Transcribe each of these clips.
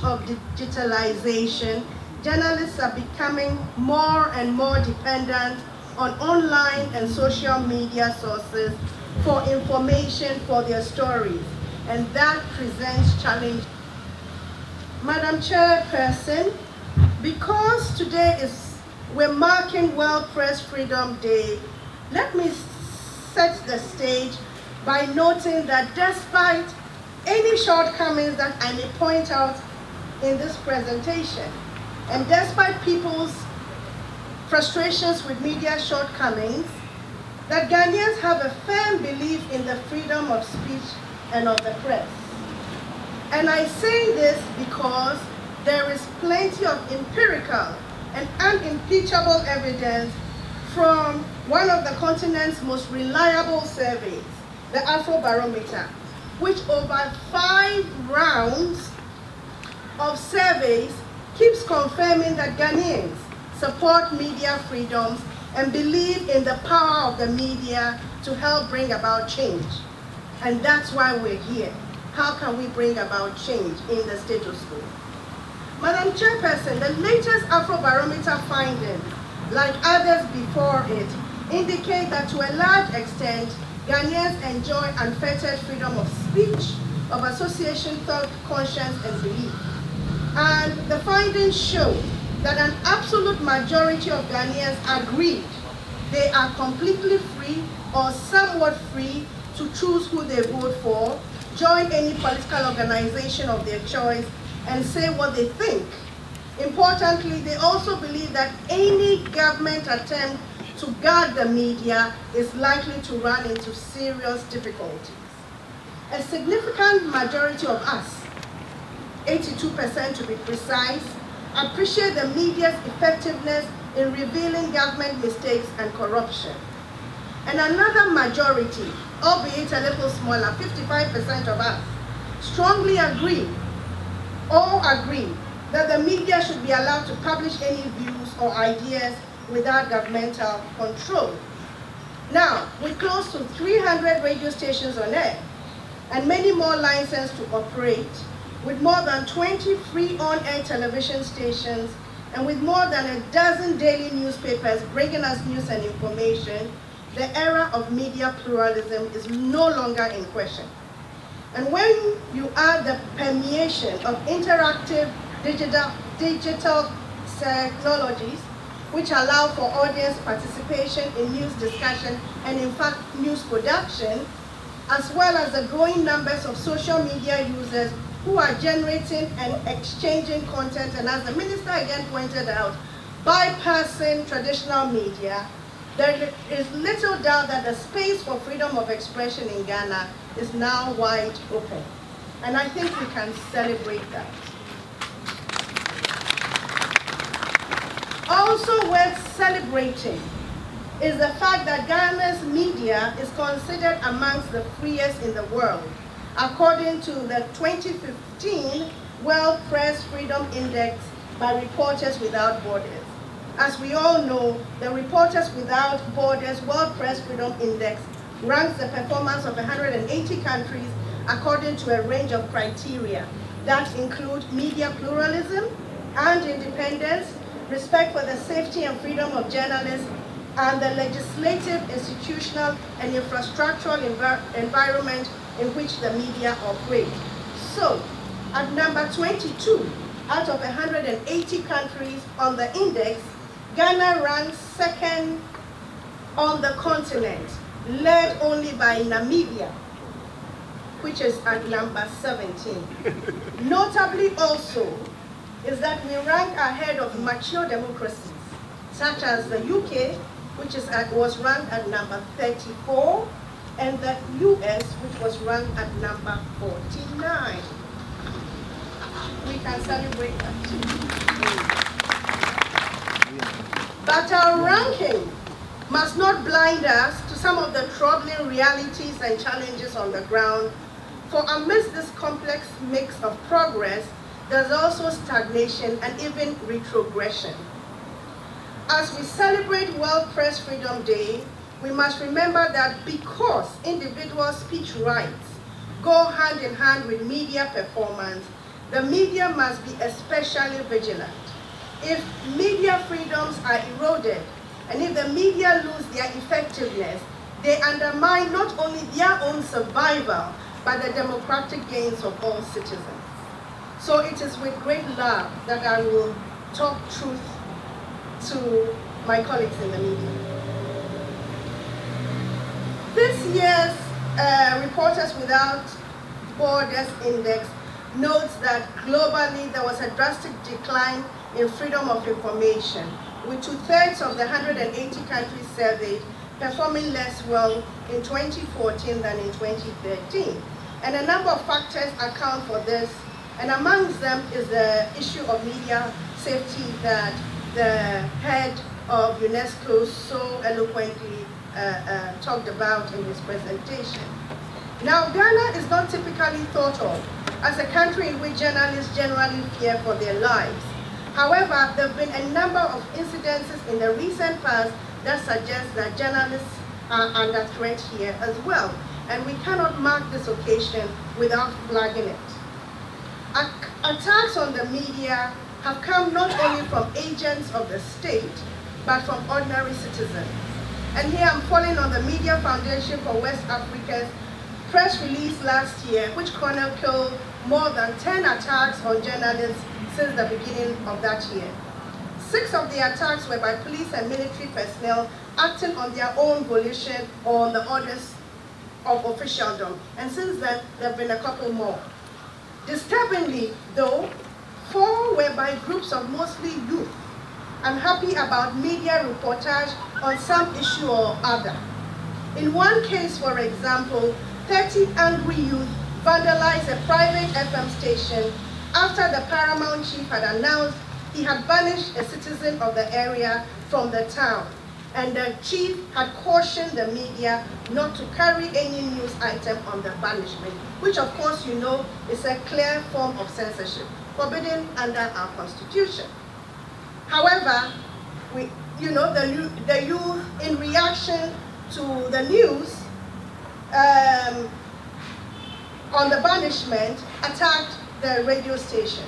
of digitalization, journalists are becoming more and more dependent on online and social media sources for information for their stories, and that presents challenges. Madam Chairperson, because today we're marking World Press Freedom Day, let me set the stage by noting that despite any shortcomings that I may point out in this presentation, and despite people's frustrations with media shortcomings, that Ghanaians have a firm belief in the freedom of speech and of the press. And I say this because there is plenty of empirical and unimpeachable evidence from one of the continent's most reliable surveys, the Afrobarometer, which over 5 rounds of surveys keeps confirming that Ghanaians support media freedoms and believe in the power of the media to help bring about change. And that's why we're here. How can we bring about change in the status quo? Madam Chairperson, the latest Afrobarometer findings, like others before it, indicate that to a large extent, Ghanaians enjoy unfettered freedom of speech, of association, thought, conscience, and belief. And the findings show that an absolute majority of Ghanaians agreed they are completely free or somewhat free to choose who they vote for, join any political organization of their choice, and say what they think. Importantly, they also believe that any government attempt to guard the media is likely to run into serious difficulties. A significant majority of us, 82% to be precise, appreciate the media's effectiveness in revealing government mistakes and corruption. And another majority, albeit a little smaller, 55% of us, strongly agree that the media should be allowed to publish any views or ideas without governmental control. Now, with close to 300 radio stations on air and many more licensed to operate, with more than 20 free on-air television stations, and with more than a dozen daily newspapers bringing us news and information, the era of media pluralism is no longer in question. And when you add the permeation of interactive digital technologies, which allow for audience participation in news discussion and in fact news production, as well as the growing numbers of social media users who are generating and exchanging content, and as the minister again pointed out, bypassing traditional media, there is little doubt that the space for freedom of expression in Ghana is now wide open. And I think we can celebrate that. Also worth celebrating is the fact that Ghana's media is considered amongst the freest in the world, according to the 2015 World Press Freedom Index by Reporters Without Borders. As we all know, the Reporters Without Borders World Press Freedom Index ranks the performance of 180 countries according to a range of criteria that include media pluralism and independence, respect for the safety and freedom of journalists, and the legislative, institutional, and infrastructural environment in which the media operate. So, at number 22 out of 180 countries on the index, Ghana ranks second on the continent, led only by Namibia, which is at number 17. Notably also is that we rank ahead of mature democracies, such as the UK, which was ranked at number 34, and the US, which was ranked at number 49. We can celebrate that too. But our ranking must not blind us to some of the troubling realities and challenges on the ground, for amidst this complex mix of progress, there's also stagnation and even retrogression. As we celebrate World Press Freedom Day, we must remember that because individual speech rights go hand in hand with media performance, the media must be especially vigilant. If media freedoms are eroded, and if the media lose their effectiveness, they undermine not only their own survival, but the democratic gains of all citizens. So it is with great love that I will talk truth to my colleagues in the media. This year's Reporters Without Borders Index notes that globally there was a drastic decline in freedom of information, with 2/3 of the 180 countries surveyed performing less well in 2014 than in 2013. And a number of factors account for this, and amongst them is the issue of media safety that the head of UNESCO so eloquently talked about in his presentation. Now, Ghana is not typically thought of as a country in which journalists generally fear for their lives. However, there have been a number of incidences in the recent past that suggest that journalists are under threat here as well, and we cannot mark this occasion without flagging it. Attacks on the media have come not only from agents of the state, but from ordinary citizens. And here I'm calling on the Media Foundation for West Africa's press release last year, which chronicled more than 10 attacks on journalists since the beginning of that year. 6 of the attacks were by police and military personnel acting on their own volition or on the orders of officialdom. And since then, there have been a couple more. Disturbingly, though, 4 were by groups of mostly youth, unhappy about media reportage on some issue or other. In one case, for example, 30 angry youth vandalized a private FM station after the Paramount chief had announced he had banished a citizen of the area from the town, and the chief had cautioned the media not to carry any news item on the banishment, which of course you know is a clear form of censorship, forbidden under our constitution. However, the youth, in reaction to the news on the banishment, attacked the radio station.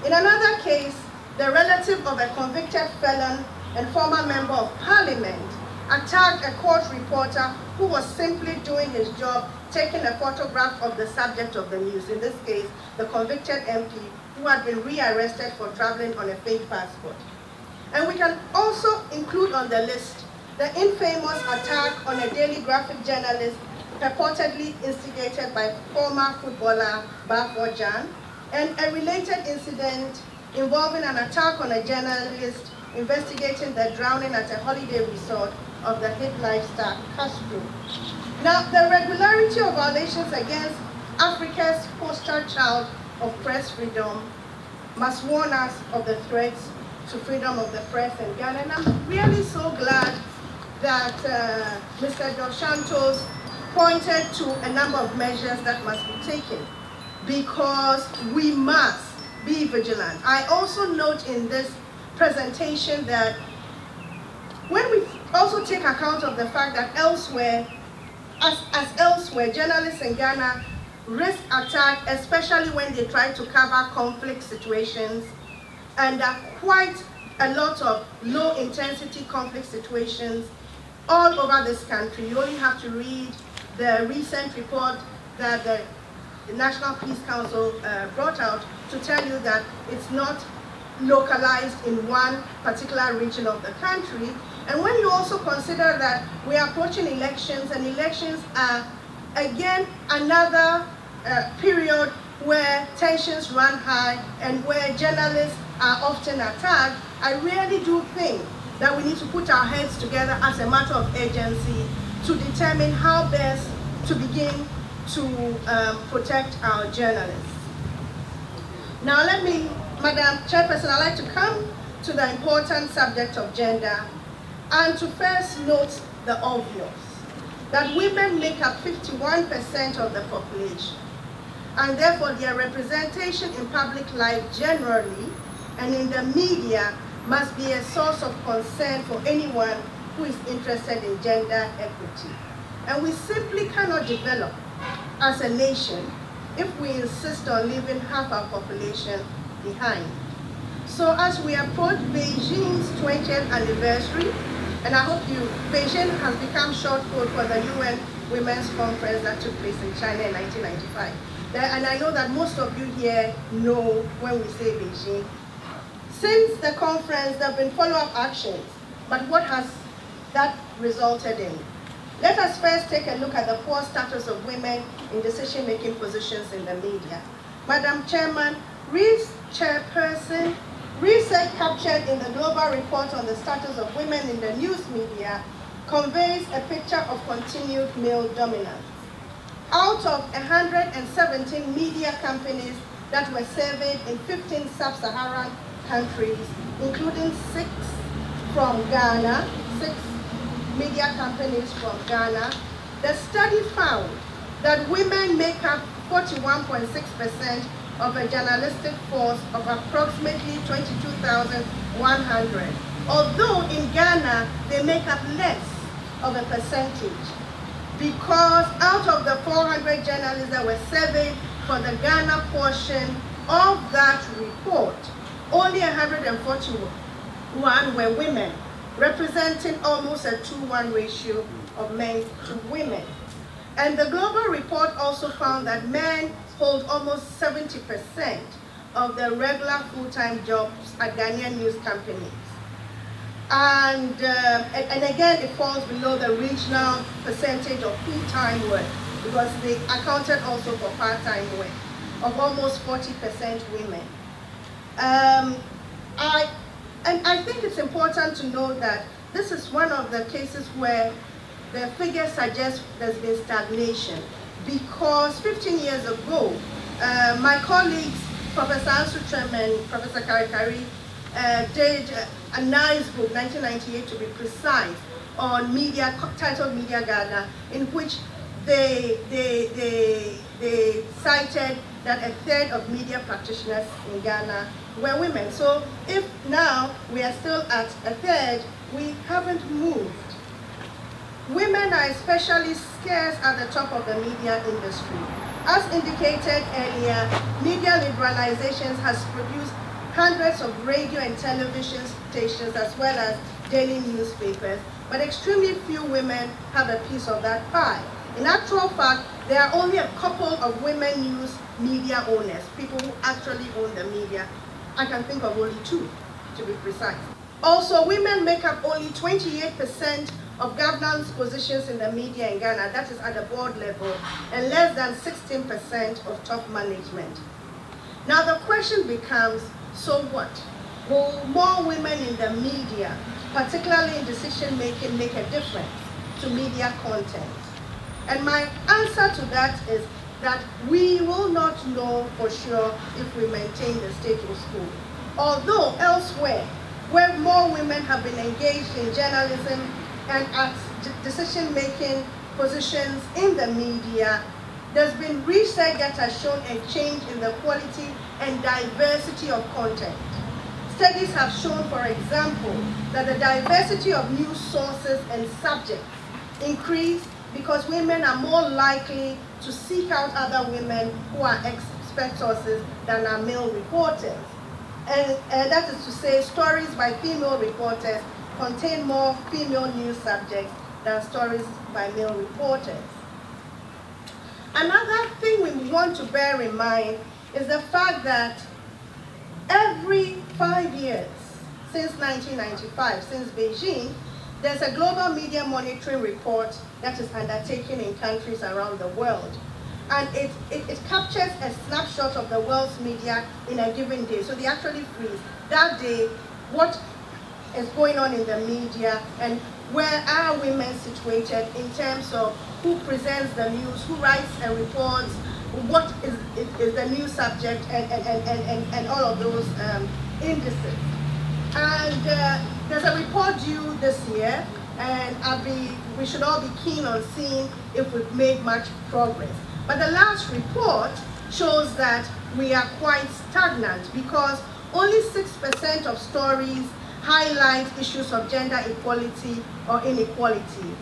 In another case, the relative of a convicted felon and former member of parliament attacked a court reporter who was simply doing his job, taking a photograph of the subject of the news, in this case, the convicted MP who had been rearrested for traveling on a fake passport. And we can also include on the list the infamous attack on a Daily Graphic journalist purportedly instigated by former footballer Bafo Jan, and a related incident involving an attack on a journalist investigating the drowning at a holiday resort of the hit life star Castro. Now, the regularity of violations against Africa's poster child of press freedom must warn us of the threats to freedom of the press in Ghana. And I'm really so glad that Mr. Dos Santos pointed to a number of measures that must be taken, because we must be vigilant. I also note in this presentation that when we also take account of the fact that elsewhere, as elsewhere, journalists in Ghana risk attack, especially when they try to cover conflict situations, and there are quite a lot of low-intensity conflict situations all over this country. You only have to read the recent report that the National Peace Council brought out to tell you that it's not localized in one particular region of the country. And when you also consider that we are approaching elections, and elections are, again, another period where tensions run high and where journalists are often attacked, I really do think that we need to put our heads together as a matter of urgency to determine how best to begin to protect our journalists. Now let me, Madam Chairperson, I'd like to come to the important subject of gender, and to first note the obvious, that women make up 51% of the population, and therefore their representation in public life generally and in the media must be a source of concern for anyone who is interested in gender equity. And we simply cannot develop as a nation if we insist on leaving half our population behind. So as we approach Beijing's 20th anniversary, and I hope Beijing has become short code for the UN Women's Conference that took place in China in 1995. And I know that most of you here know when we say Beijing. Since the conference, there have been follow-up actions, but what has that resulted in? Let us first take a look at the poor status of women in decision-making positions in the media. Madam Chairman, Reid's chairperson, research captured in the global report on the status of women in the news media conveys a picture of continued male dominance. Out of 117 media companies that were surveyed in 15 sub-Saharan countries, including 6 from Ghana, 6 media companies from Ghana, the study found that women make up 41.6% of a journalistic force of approximately 22,100. Although in Ghana, they make up less of a percentage, because out of the 400 journalists that were surveyed for the Ghana portion of that report, only 141 were women, representing almost a 2-1 ratio of men to women. And the global report also found that men hold almost 70% of the regular full-time jobs at Ghanaian news companies. And again, it falls below the regional percentage of full-time work, because they accounted also for part-time work, of almost 40% women. I think it's important to note that this is one of the cases where the figures suggest there's been stagnation, because 15 years ago, my colleagues, Professor Ansutrem and Professor Karikari, did a nice book, 1998 to be precise, on media, titled Media Ghana, in which they cited that 1/3 of media practitioners in Ghana were women. So if now we are still at 1/3, we haven't moved. Women are especially scarce at the top of the media industry. As indicated earlier, media liberalizations has produced hundreds of radio and television stations as well as daily newspapers, but extremely few women have a piece of that pie. In actual fact, there are only a couple of women news media owners, people who actually own the media. I can think of only 2, to be precise. Also, women make up only 28% of governance positions in the media in Ghana, that is at the board level, and less than 16% of top management. Now the question becomes, so what? Will more women in the media, particularly in decision making, make a difference to media content? And my answer to that is that we will not know for sure if we maintain the status quo. Although elsewhere, where more women have been engaged in journalism and at decision-making positions in the media, there's been research that has shown a change in the quality and diversity of content. Studies have shown, for example, that the diversity of news sources and subjects increase because women are more likely to seek out other women who are expert sources than are male reporters. And that is to say, stories by female reporters contain more female news subjects than stories by male reporters. Another thing we want to bear in mind is the fact that every 5 years, since 1995, since Beijing, there's a global media monitoring report that is undertaken in countries around the world. And it captures a snapshot of the world's media in a given day. So they actually freeze that day what is going on in the media and where are women situated in terms of who presents the news, who writes and reports, what is the news subject, and all of those indices. And there's a report due this year, and we should all be keen on seeing if we've made much progress. But the last report shows that we are quite stagnant because only 6% of stories highlight issues of gender equality or inequality.